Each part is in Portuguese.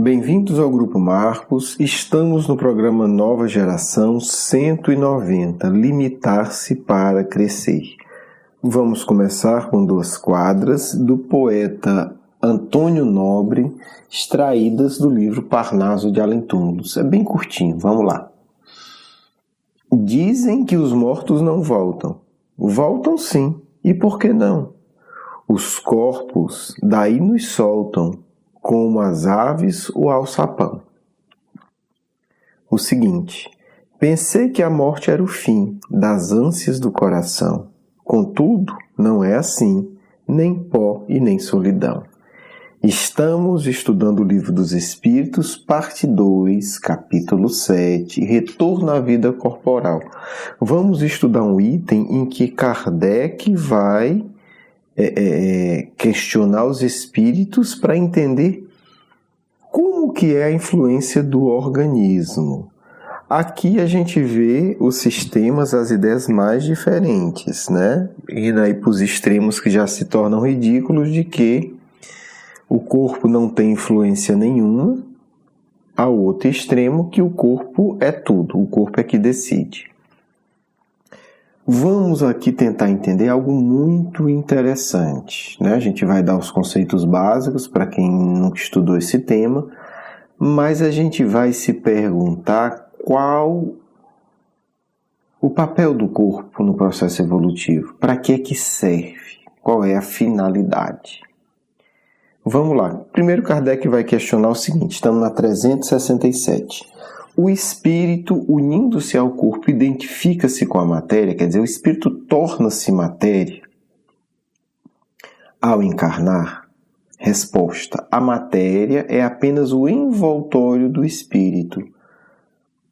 Bem-vindos ao Grupo Marcos. Estamos no programa Nova Geração 190, Limitar-se para Crescer. Vamos começar com 2 quadras do poeta Antônio Nobre, extraídas do livro Parnaso de Além-túmulos. É bem curtinho, vamos lá. Dizem que os mortos não voltam. Voltam sim, e por que não? Os corpos daí nos soltam, como as aves o alçapão. O seguinte: pensei que a morte era o fim das ânsias do coração. Contudo, não é assim, nem pó e nem solidão. Estamos estudando o Livro dos Espíritos, parte 2, capítulo 7, Retorno à Vida Corporal. Vamos estudar um item em que Kardec vai questionar os espíritos para entender como que é a influência do organismo. Aqui a gente vê os sistemas, as ideias mais diferentes, né? E daí para os extremos que já se tornam ridículos de que o corpo não tem influência nenhuma, ao outro extremo que o corpo é tudo, o corpo é que decide. Vamos aqui tentar entender algo muito interessante, né? A gente vai dar os conceitos básicos para quem nunca estudou esse tema, mas a gente vai se perguntar qual o papel do corpo no processo evolutivo, para que serve, qual é a finalidade. Vamos lá. Primeiro Kardec vai questionar o seguinte, estamos na 367. O espírito, unindo-se ao corpo, identifica-se com a matéria, quer dizer, o espírito torna-se matéria ao encarnar? Resposta: a matéria é apenas o envoltório do espírito,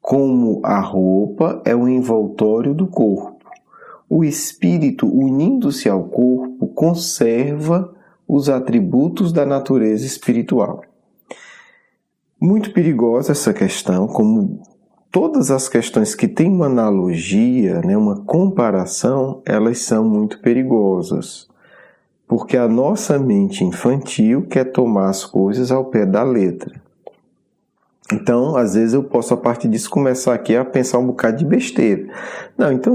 como a roupa é o envoltório do corpo. O espírito, unindo-se ao corpo, conserva os atributos da natureza espiritual. Muito perigosa essa questão, como todas as questões que têm uma analogia, né, uma comparação, elas são muito perigosas. Porque a nossa mente infantil quer tomar as coisas ao pé da letra. Então, às vezes eu posso, a partir disso, começar aqui a pensar um bocado de besteira. Não, então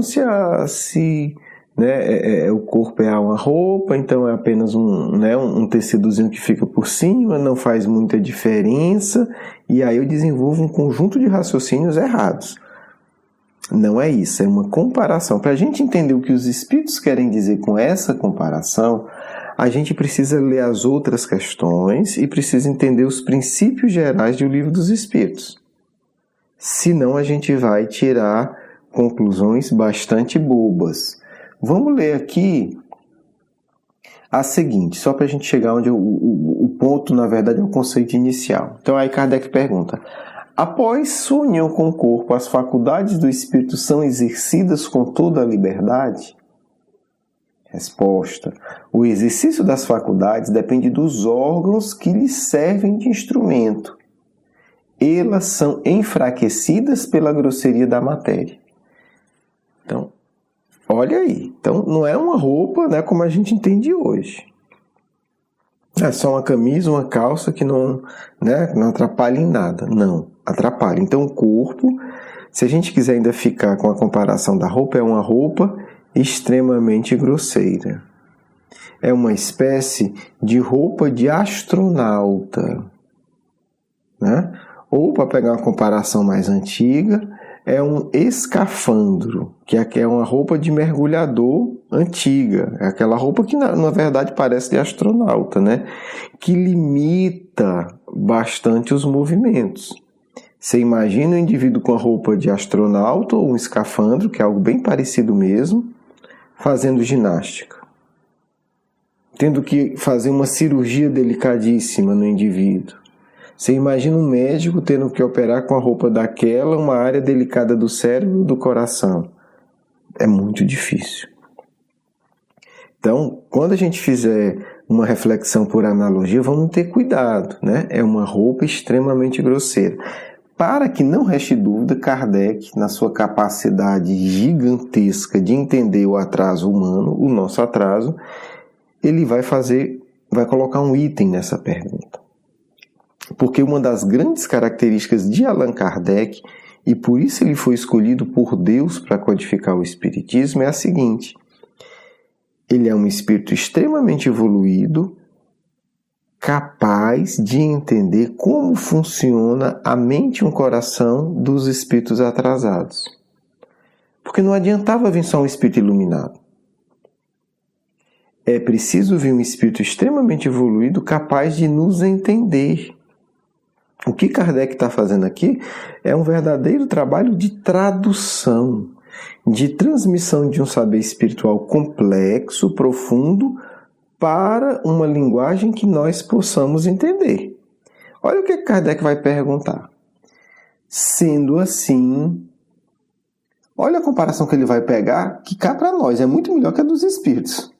o corpo é uma roupa, então é apenas um tecidozinho que fica por cima, não faz muita diferença, e aí eu desenvolvo um conjunto de raciocínios errados. Não é isso, é uma comparação. Para a gente entender o que os espíritos querem dizer com essa comparação, a gente precisa ler as outras questões e precisa entender os princípios gerais do Livro dos Espíritos. Senão a gente vai tirar conclusões bastante bobas. Vamos ler aqui a seguinte, só para a gente chegar onde o ponto, na verdade, é o conceito inicial. Então aí Kardec pergunta: após sua união com o corpo, as faculdades do espírito são exercidas com toda a liberdade? Resposta: o exercício das faculdades depende dos órgãos que lhes servem de instrumento. Elas são enfraquecidas pela grosseria da matéria. Então, olha aí, então não é uma roupa, né, como a gente entende hoje. É só uma camisa, uma calça que não atrapalha em nada. Não, atrapalha. Então o corpo, se a gente quiser ainda ficar com a comparação da roupa, é uma roupa extremamente grosseira. É uma espécie de roupa de astronauta, né? Ou, para pegar uma comparação mais antiga, é um escafandro, que é uma roupa de mergulhador antiga. É aquela roupa que, na verdade, parece de astronauta, né? Que limita bastante os movimentos. Você imagina um indivíduo com a roupa de astronauta ou um escafandro, que é algo bem parecido mesmo, fazendo ginástica. Tendo que fazer uma cirurgia delicadíssima no indivíduo. Você imagina um médico tendo que operar com a roupa daquela, uma área delicada do cérebro e do coração. É muito difícil. Então, quando a gente fizer uma reflexão por analogia, vamos ter cuidado, né? É uma roupa extremamente grosseira. Para que não reste dúvida, Kardec, na sua capacidade gigantesca de entender o atraso humano, o nosso atraso, ele vai colocar um item nessa pergunta. Porque uma das grandes características de Allan Kardec, e por isso ele foi escolhido por Deus para codificar o Espiritismo, é a seguinte: ele é um espírito extremamente evoluído, capaz de entender como funciona a mente e o coração dos espíritos atrasados. Porque não adiantava vir só um espírito iluminado. É preciso vir um espírito extremamente evoluído, capaz de nos entender. O que Kardec está fazendo aqui é um verdadeiro trabalho de tradução, de transmissão de um saber espiritual complexo, profundo, para uma linguagem que nós possamos entender. Olha o que Kardec vai perguntar. Sendo assim, olha a comparação que ele vai pegar, que cá para nós é muito melhor que a dos espíritos.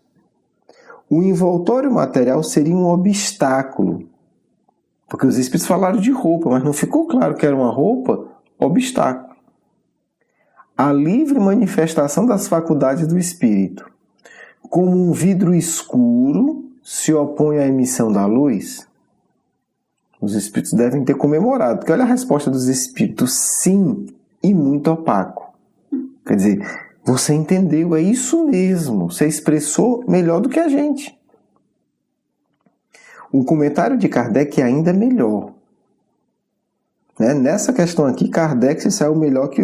O envoltório material seria um obstáculo. Porque os espíritos falaram de roupa, mas não ficou claro que era uma roupa obstáculo. A livre manifestação das faculdades do espírito, como um vidro escuro, se opõe à emissão da luz? Os espíritos devem ter comemorado, porque olha a resposta dos espíritos: sim, e muito opaco. Quer dizer, você entendeu, é isso mesmo, você expressou melhor do que a gente. O comentário de Kardec é ainda melhor. Nessa questão aqui, Kardec se saiu melhor que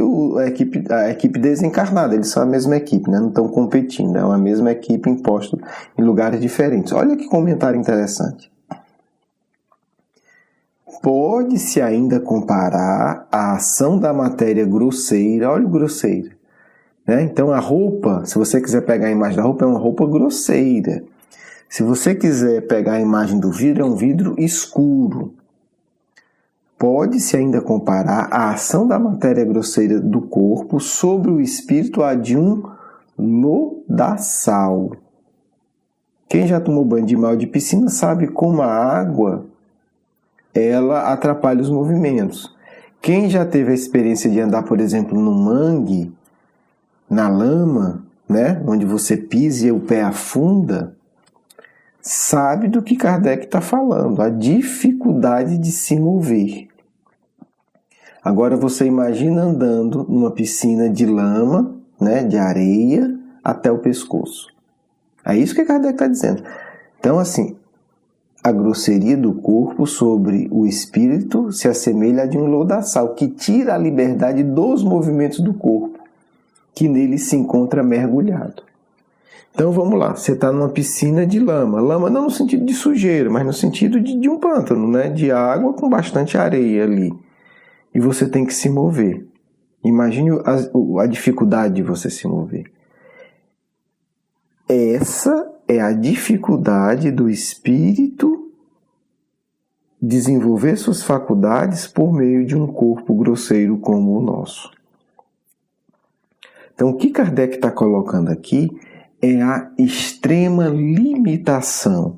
a equipe desencarnada. Eles são a mesma equipe, não estão competindo. É uma mesma equipe imposta em lugares diferentes. Olha que comentário interessante. Pode-se ainda comparar a ação da matéria grosseira. Olha o grosseiro. Então a roupa, se você quiser pegar a imagem da roupa, é uma roupa grosseira. Se você quiser pegar a imagem do vidro, é um vidro escuro. Pode-se ainda comparar a ação da matéria grosseira do corpo sobre o espírito a de um lodaçal. Quem já tomou banho de mar de piscina sabe como a água ela atrapalha os movimentos. Quem já teve a experiência de andar, por exemplo, no mangue, na lama, onde você pisa e o pé afunda, sabe do que Kardec está falando, a dificuldade de se mover. Agora você imagina andando numa piscina de lama, de areia, até o pescoço. É isso que Kardec está dizendo. Então, assim, a grosseria do corpo sobre o espírito se assemelha a de um lodaçal, que tira a liberdade dos movimentos do corpo, que nele se encontra mergulhado. Então vamos lá, você está numa piscina de lama. Lama não no sentido de sujeira, mas no sentido de um pântano, de água com bastante areia ali. E você tem que se mover. Imagine a dificuldade de você se mover. Essa é a dificuldade do espírito desenvolver suas faculdades por meio de um corpo grosseiro como o nosso. Então o que Kardec está colocando aqui é a extrema limitação.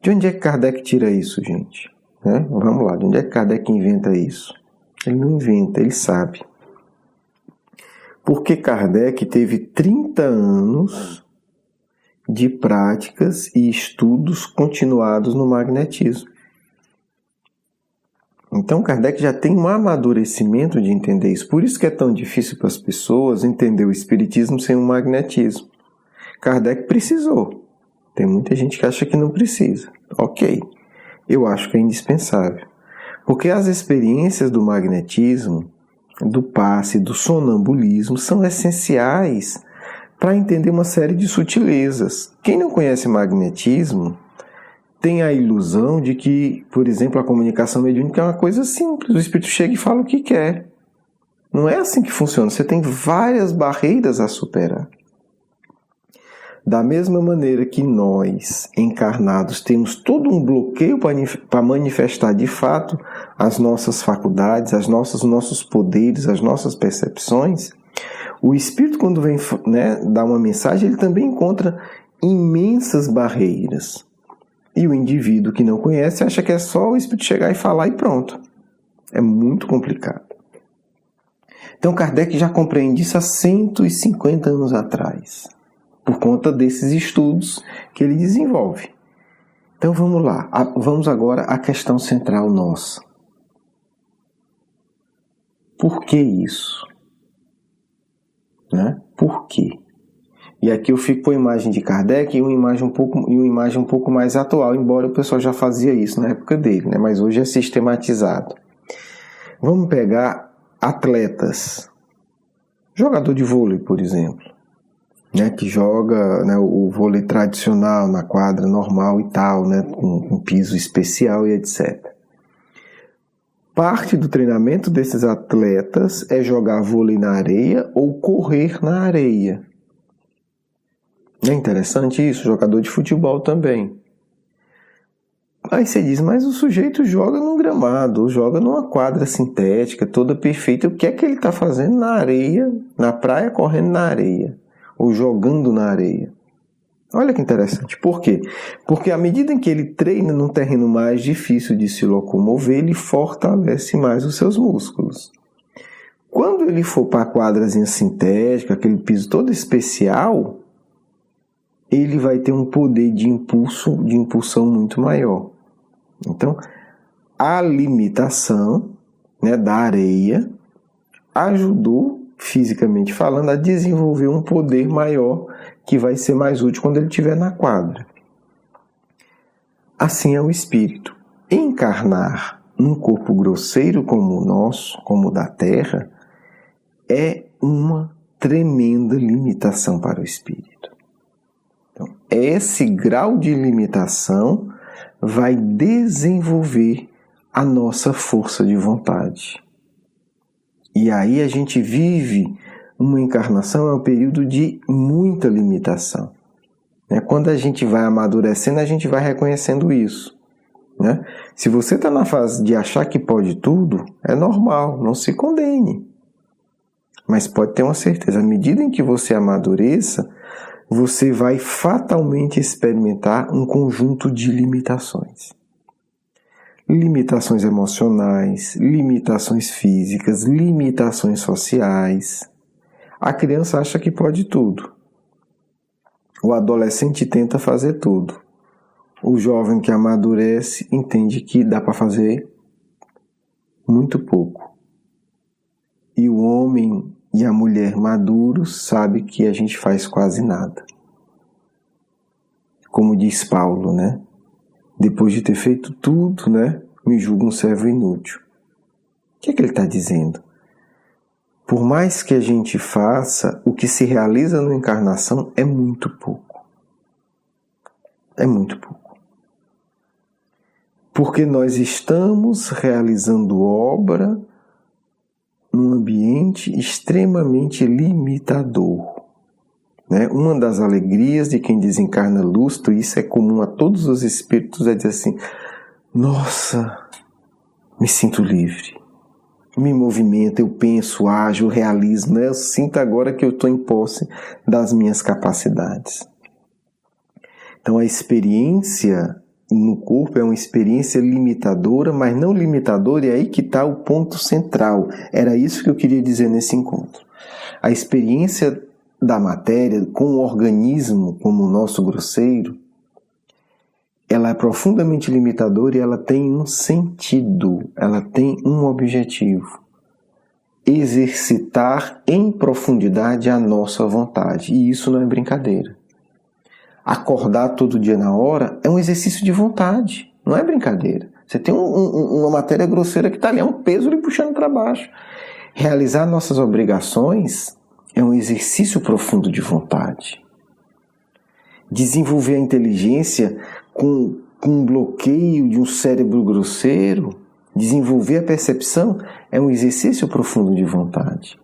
De onde é que Kardec tira isso, gente? Vamos lá, de onde é que Kardec inventa isso? Ele não inventa, ele sabe. Porque Kardec teve 30 anos de práticas e estudos continuados no magnetismo. Então Kardec já tem um amadurecimento de entender isso. Por isso que é tão difícil para as pessoas entender o espiritismo sem o magnetismo. Kardec precisou. Tem muita gente que acha que não precisa. Ok, eu acho que é indispensável. Porque as experiências do magnetismo, do passe, do sonambulismo são essenciais para entender uma série de sutilezas. Quem não conhece magnetismo tem a ilusão de que, por exemplo, a comunicação mediúnica é uma coisa simples. O espírito chega e fala o que quer. Não é assim que funciona. Você tem várias barreiras a superar. Da mesma maneira que nós, encarnados, temos todo um bloqueio para manifestar de fato as nossas faculdades, os nossos poderes, as nossas percepções, o espírito, quando vem dar uma mensagem, ele também encontra imensas barreiras. E o indivíduo que não conhece acha que é só o espírito chegar e falar e pronto. É muito complicado. Então Kardec já compreende isso há 150 anos atrás, por conta desses estudos que ele desenvolve. Então vamos lá, vamos agora à questão central nossa. Por que isso? Né? Por quê? E aqui eu fico com a imagem de Kardec e uma imagem um pouco mais atual, embora o pessoal já fazia isso na época dele, né? Mas hoje é sistematizado. Vamos pegar atletas, jogador de vôlei, por exemplo, né? Que joga, né, o vôlei tradicional na quadra normal e tal, né? Com piso especial e etc. Parte do treinamento desses atletas é jogar vôlei na areia ou correr na areia. É interessante isso, jogador de futebol também. Aí você diz, mas o sujeito joga num gramado, joga numa quadra sintética, toda perfeita. O que é que ele está fazendo na areia, na praia, correndo na areia? Ou jogando na areia? Olha que interessante. Por quê? Porque à medida em que ele treina num terreno mais difícil de se locomover, ele fortalece mais os seus músculos. Quando ele for para a quadrazinha sintética, aquele piso todo especial, ele vai ter um poder de impulsão muito maior. Então, a limitação, né, da areia ajudou, fisicamente falando, a desenvolver um poder maior que vai ser mais útil quando ele estiver na quadra. Assim é o espírito. Encarnar num corpo grosseiro como o nosso, como o da Terra, é uma tremenda limitação para o espírito. Então, esse grau de limitação vai desenvolver a nossa força de vontade. E aí a gente vive uma encarnação, é um período de muita limitação. Quando a gente vai amadurecendo, a gente vai reconhecendo isso. Se você está na fase de achar que pode tudo, é normal, não se condene. Mas pode ter uma certeza, à medida em que você amadureça, você vai fatalmente experimentar um conjunto de limitações. Limitações emocionais, limitações físicas, limitações sociais. A criança acha que pode tudo. O adolescente tenta fazer tudo. O jovem que amadurece entende que dá para fazer muito pouco. E o homem e a mulher maduros sabe que a gente faz quase nada. Como diz Paulo, né? Depois de ter feito tudo, né? Me julga um servo inútil. O que é que ele está dizendo? Por mais que a gente faça, o que se realiza na encarnação é muito pouco. É muito pouco. Porque nós estamos realizando obra num ambiente extremamente limitador. Uma das alegrias de quem desencarna lustro, e isso é comum a todos os espíritos, é dizer assim, nossa, me sinto livre, me movimento, eu penso, ajo, eu realizo, eu sinto agora que eu estou em posse das minhas capacidades. Então a experiência no corpo é uma experiência limitadora, mas não limitadora, e aí que está o ponto central. Era isso que eu queria dizer nesse encontro. A experiência da matéria com um organismo como o nosso grosseiro, ela é profundamente limitadora e ela tem um sentido, ela tem um objetivo. Exercitar em profundidade a nossa vontade. E isso não é brincadeira. Acordar todo dia na hora é um exercício de vontade, não é brincadeira. Você tem uma matéria grosseira que está ali, é um peso lhe puxando para baixo. Realizar nossas obrigações é um exercício profundo de vontade. Desenvolver a inteligência com um bloqueio de um cérebro grosseiro, desenvolver a percepção é um exercício profundo de vontade.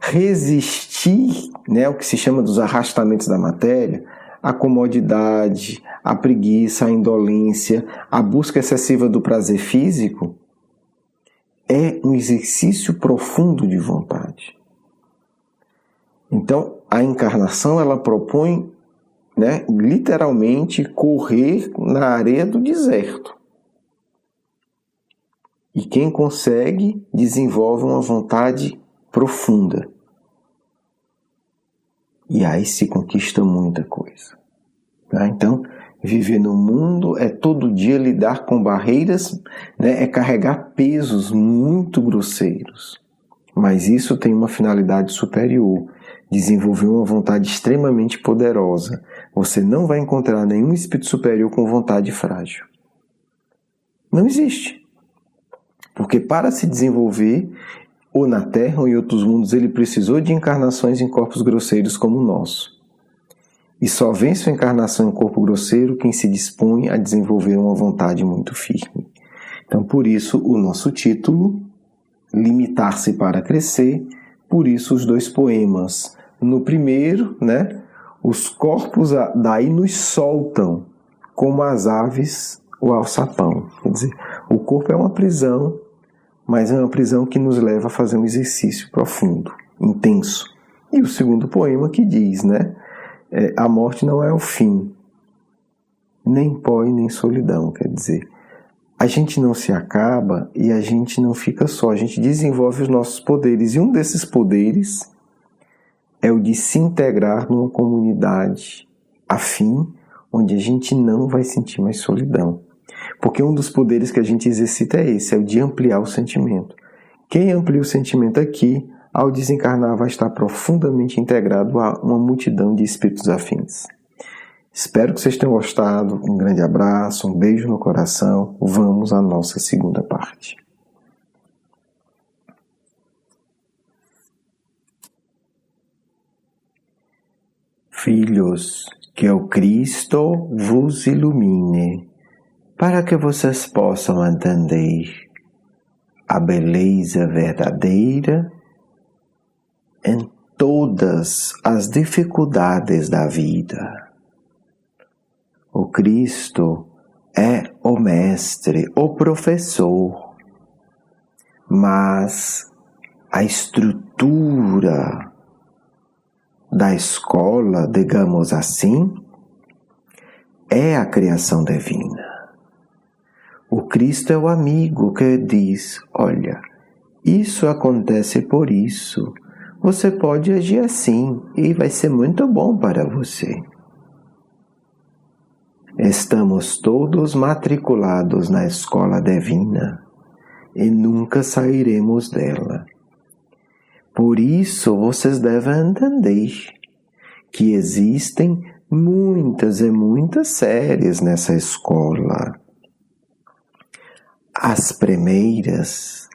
Resistir, o que se chama dos arrastamentos da matéria, a comodidade, a preguiça, a indolência, a busca excessiva do prazer físico, é um exercício profundo de vontade. Então, a encarnação, ela propõe, literalmente, correr na areia do deserto. E quem consegue, desenvolve uma vontade profunda. E aí se conquista muita coisa. Então, Viver no mundo é todo dia lidar com barreiras, né? É carregar pesos muito grosseiros. Mas isso tem uma finalidade superior, desenvolver uma vontade extremamente poderosa. Você não vai encontrar nenhum espírito superior com vontade frágil. Não existe. Porque para se desenvolver, ou na Terra ou em outros mundos, ele precisou de encarnações em corpos grosseiros como o nosso. E só vence a encarnação em corpo grosseiro quem se dispõe a desenvolver uma vontade muito firme. Então, por isso, o nosso título, Limitar-se para Crescer, por isso os 2 poemas. No primeiro, né, os corpos daí nos soltam, como as aves o alçapão. Quer dizer, o corpo é uma prisão, mas é uma prisão que nos leva a fazer um exercício profundo, intenso. E o segundo poema que diz, né, a morte não é o fim, nem pó e nem solidão, quer dizer, a gente não se acaba e a gente não fica só, a gente desenvolve os nossos poderes, e um desses poderes é o de se integrar numa comunidade afim, onde a gente não vai sentir mais solidão. Porque um dos poderes que a gente exercita é esse, é o de ampliar o sentimento. Quem amplia o sentimento aqui, ao desencarnar, vai estar profundamente integrado a uma multidão de espíritos afins. Espero que vocês tenham gostado. Um grande abraço, um beijo no coração. Vamos à nossa segunda parte. Filhos, que o Cristo vos ilumine, para que vocês possam entender a beleza verdadeira em todas as dificuldades da vida. O Cristo é o mestre, o professor, mas a estrutura da escola, digamos assim, é a criação divina. O Cristo é o amigo que diz, olha, isso acontece por isso, você pode agir assim e vai ser muito bom para você. Estamos todos matriculados na escola divina e nunca sairemos dela. Por isso, vocês devem entender que existem muitas e muitas séries nessa escola. As primeiras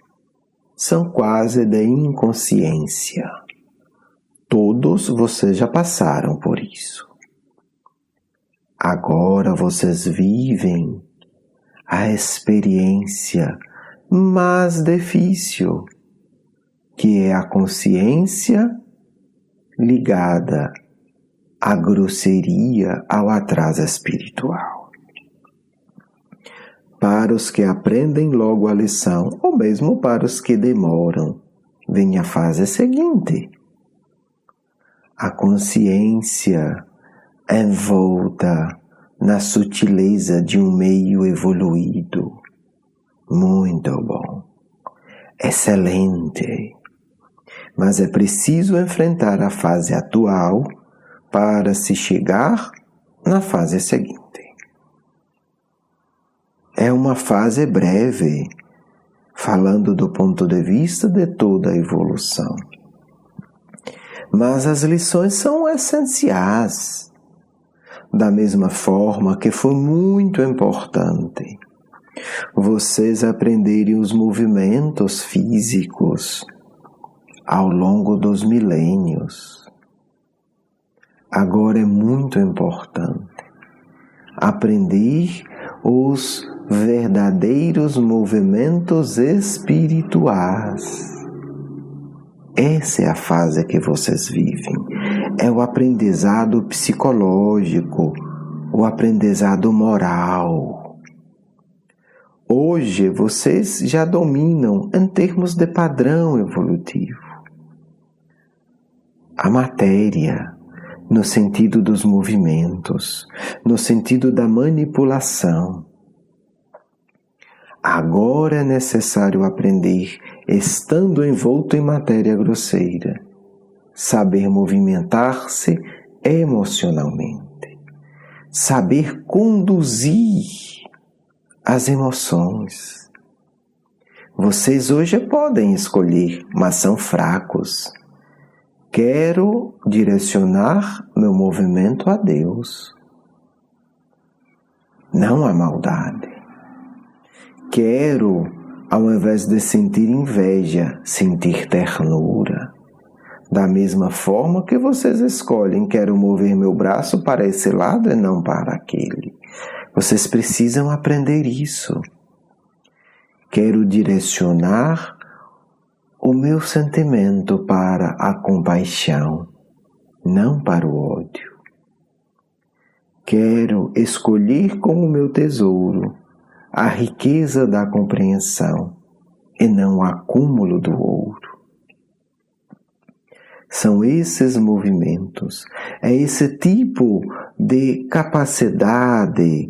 são quase de inconsciência. Todos vocês já passaram por isso. Agora vocês vivem a experiência mais difícil, que é a consciência ligada à grosseria, ao atraso espiritual. Para os que aprendem logo a lição, ou mesmo para os que demoram, vem a fase seguinte. A consciência envolta na sutileza de um meio evoluído. Muito bom. Excelente. Mas é preciso enfrentar a fase atual para se chegar na fase seguinte. É uma fase breve, falando do ponto de vista de toda a evolução. Mas as lições são essenciais. Da mesma forma que foi muito importante vocês aprenderem os movimentos físicos ao longo dos milênios. Agora é muito importante aprender os verdadeiros movimentos espirituais. Essa é a fase que vocês vivem. É o aprendizado psicológico, o aprendizado moral. Hoje vocês já dominam em termos de padrão evolutivo a matéria, no sentido dos movimentos, no sentido da manipulação. Agora é necessário aprender, estando envolto em matéria grosseira, saber movimentar-se emocionalmente, saber conduzir as emoções. Vocês hoje podem escolher, mas são fracos. Quero direcionar meu movimento a Deus, não a maldade. Quero, ao invés de sentir inveja, sentir ternura. Da mesma forma que vocês escolhem, quero mover meu braço para esse lado e não para aquele. Vocês precisam aprender isso. Quero direcionar o meu sentimento para a compaixão, não para o ódio. Quero escolher como meu tesouro a riqueza da compreensão e não o acúmulo do ouro. São esses movimentos, é esse tipo de capacidade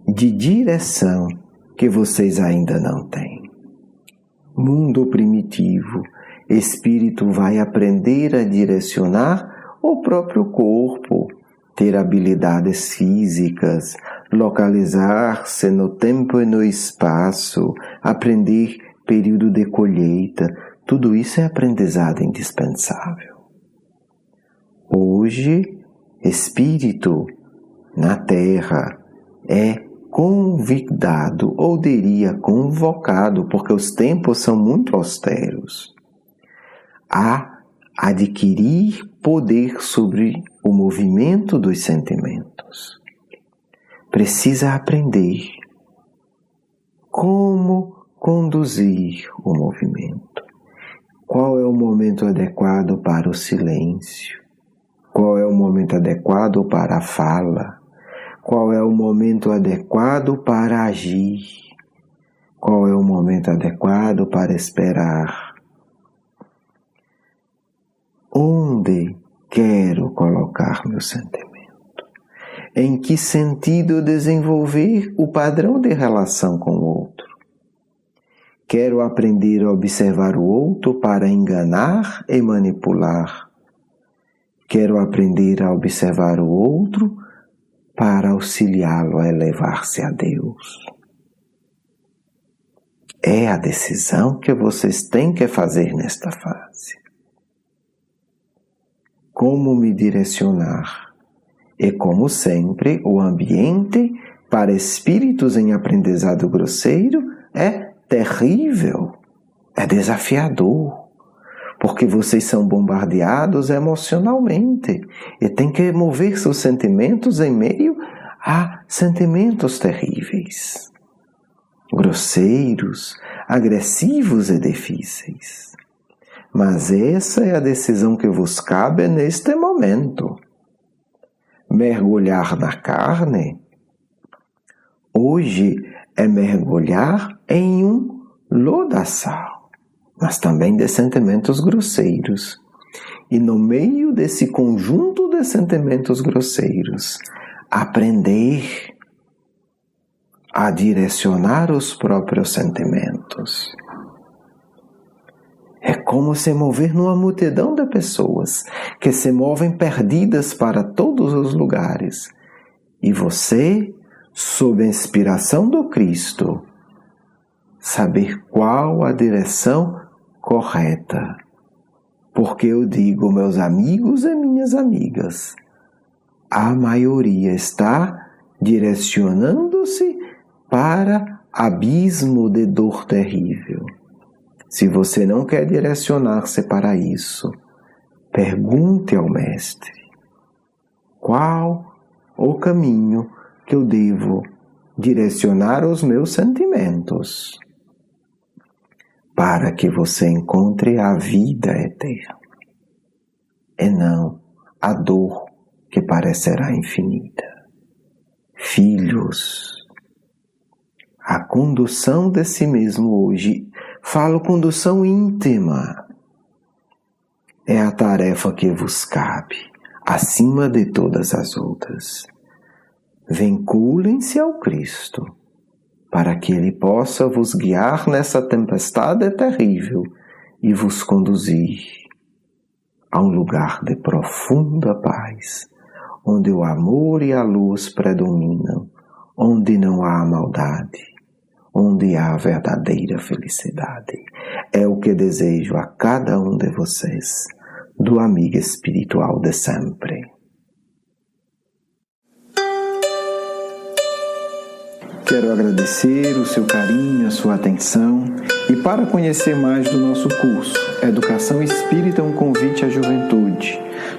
de direção que vocês ainda não têm. Mundo primitivo, espírito vai aprender a direcionar o próprio corpo, ter habilidades físicas, localizar-se no tempo e no espaço, aprender período de colheita. Tudo isso é aprendizado indispensável. Hoje, espírito na Terra é convidado, ou diria convocado, porque os tempos são muito austeros, a adquirir poder sobre o movimento dos sentimentos. Precisa aprender como conduzir o movimento. Qual é o momento adequado para o silêncio? Qual é o momento adequado para a fala? Qual é o momento adequado para agir? Qual é o momento adequado para esperar? Onde quero colocar meu sentimento? Em que sentido desenvolver o padrão de relação com o outro? Quero aprender a observar o outro para enganar e manipular. Quero aprender a observar o outro para auxiliá-lo a elevar-se a Deus. É a decisão que vocês têm que fazer nesta fase. Como me direcionar? E como sempre, o ambiente para espíritos em aprendizado grosseiro é terrível, é desafiador. Porque vocês são bombardeados emocionalmente e têm que mover seus sentimentos em meio a sentimentos terríveis, grosseiros, agressivos e difíceis. Mas essa é a decisão que vos cabe neste momento. Mergulhar na carne, hoje, é mergulhar em um lodaçal, mas também de sentimentos grosseiros. E no meio desse conjunto de sentimentos grosseiros, aprender a direcionar os próprios sentimentos. É como se mover numa multidão de pessoas que se movem perdidas para todos os lugares. E você, sob a inspiração do Cristo, saber qual a direção correta. Porque eu digo, meus amigos e minhas amigas, a maioria está direcionando-se para abismo de dor terrível. Se você não quer direcionar-se para isso, pergunte ao Mestre, qual o caminho que eu devo direcionar os meus sentimentos para que você encontre a vida eterna e não a dor que parecerá infinita. Filhos, a condução de si mesmo hoje, falo condução íntima, é a tarefa que vos cabe, acima de todas as outras. Vinculem-se ao Cristo, para que Ele possa vos guiar nessa tempestade terrível e vos conduzir a um lugar de profunda paz, onde o amor e a luz predominam, onde não há maldade, onde há verdadeira felicidade. É o que desejo a cada um de vocês, do amigo espiritual de sempre. Quero agradecer o seu carinho, a sua atenção, e para conhecer mais do nosso curso Educação Espírita, um convite à juventude,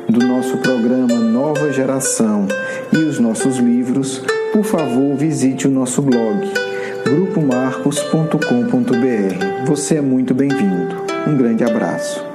do nosso programa Nova Geração e os nossos livros, por favor, visite o nosso blog grupomarcos.com.br. Você é muito bem-vindo. Um grande abraço.